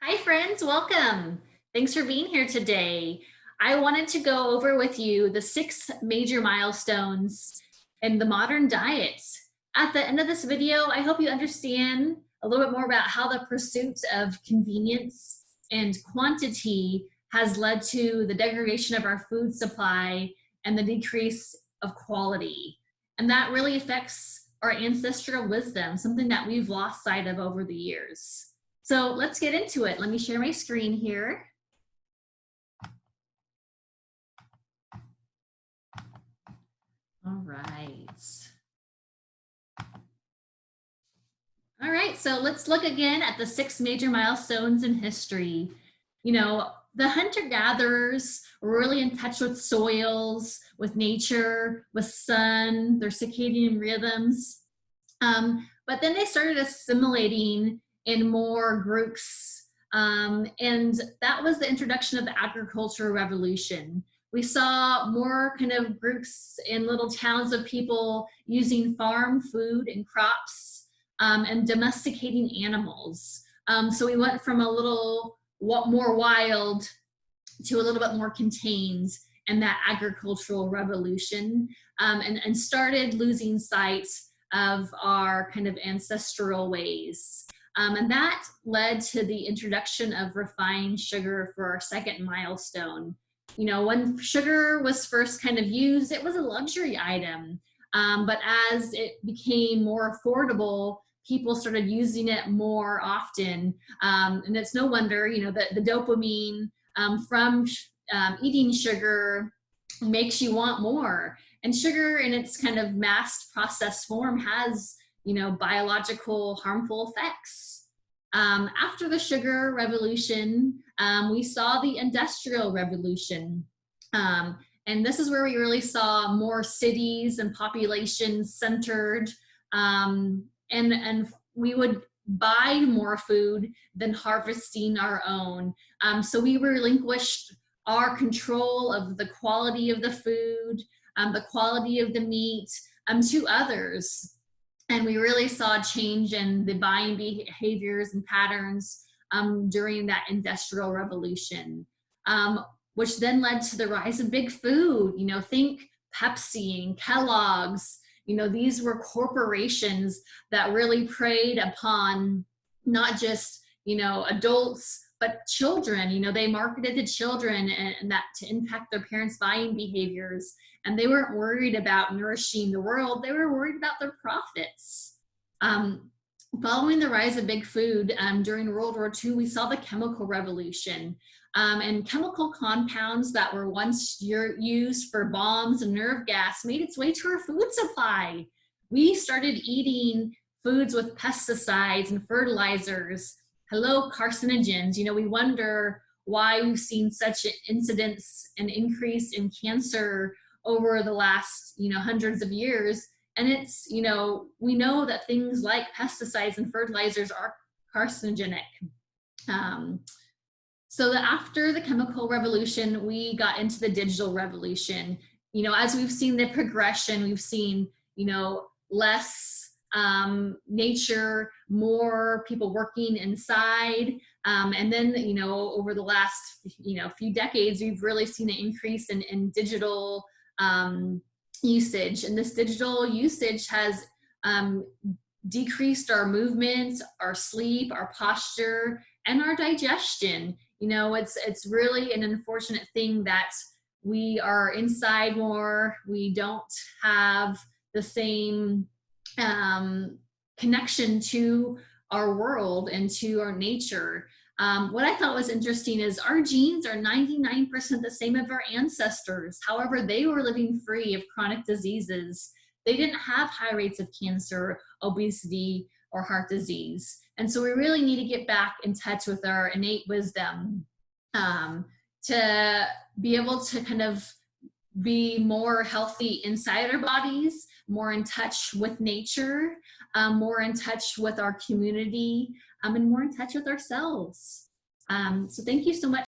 Hi friends, welcome. Thanks for being here today. I wanted to go over with you the 6 major milestones in the modern diet. At the end of this video, I hope you understand a little bit more about how the pursuit of convenience and quantity has led to the degradation of our food supply and the decrease of quality. And that really affects our ancestral wisdom, something that we've lost sight of over the years. So let's get into it. Let me share my screen here. All right. All right, so let's look again at the 6 major milestones in history. You know, the hunter-gatherers were really in touch with soils, with nature, with sun, their circadian rhythms. But then they started assimilating in more groups. And that was the introduction of the agricultural revolution. We saw more kind of groups in little towns of people using farm food and crops and domesticating animals. So we went from a little more wild to a little bit more contained in that agricultural revolution, and started losing sight of our kind of ancestral ways. And that led to the introduction of refined sugar for our second milestone. You know, when sugar was first kind of used, it was a luxury item. But as it became more affordable, people started using it more often. And it's no wonder, you know, that the dopamine from eating sugar makes you want more. And sugar in its kind of mass processed form has, you know, biological harmful effects. After the sugar revolution, we saw the industrial revolution. And this is where we really saw more cities and populations centered. And we would buy more food than harvesting our own. So we relinquished our control of the quality of the food, the quality of the meat, to others. And we really saw a change in the buying behaviors and patterns during that industrial revolution, which then led to the rise of big food. You know, think Pepsi and Kellogg's. You know, these were corporations that really preyed upon not just, you know, adults, but children. You know, they marketed to children and that to impact their parents' buying behaviors. And they weren't worried about nourishing the world. They were worried about their profits. Following the rise of big food during World War II, we saw the chemical revolution. And chemical compounds that were once used for bombs and nerve gas made its way to our food supply. We started eating foods with pesticides and fertilizers. Hello, carcinogens. You know, we wonder why we've seen such incidence and increase in cancer over the last, you know, hundreds of years. And it's, you know, we know that things like pesticides and fertilizers are carcinogenic. So that after the chemical revolution, we got into the digital revolution. You know, as we've seen the progression, we've seen, you know, less nature, more people working inside. And then, you know, over the last, you know, few decades, we've really seen an increase in digital usage. And this digital usage has decreased our movement, our sleep, our posture, and our digestion. You know, it's really an unfortunate thing that we are inside more. We don't have the same connection to our world and to our nature. What I thought was interesting is our genes are 99% the same as our ancestors. However, they were living free of chronic diseases. They didn't have high rates of cancer, obesity, or heart disease. And so we really need to get back in touch with our innate wisdom to be able to kind of be more healthy inside our bodies, more in touch with nature, more in touch with our community, and more in touch with ourselves. So thank you so much.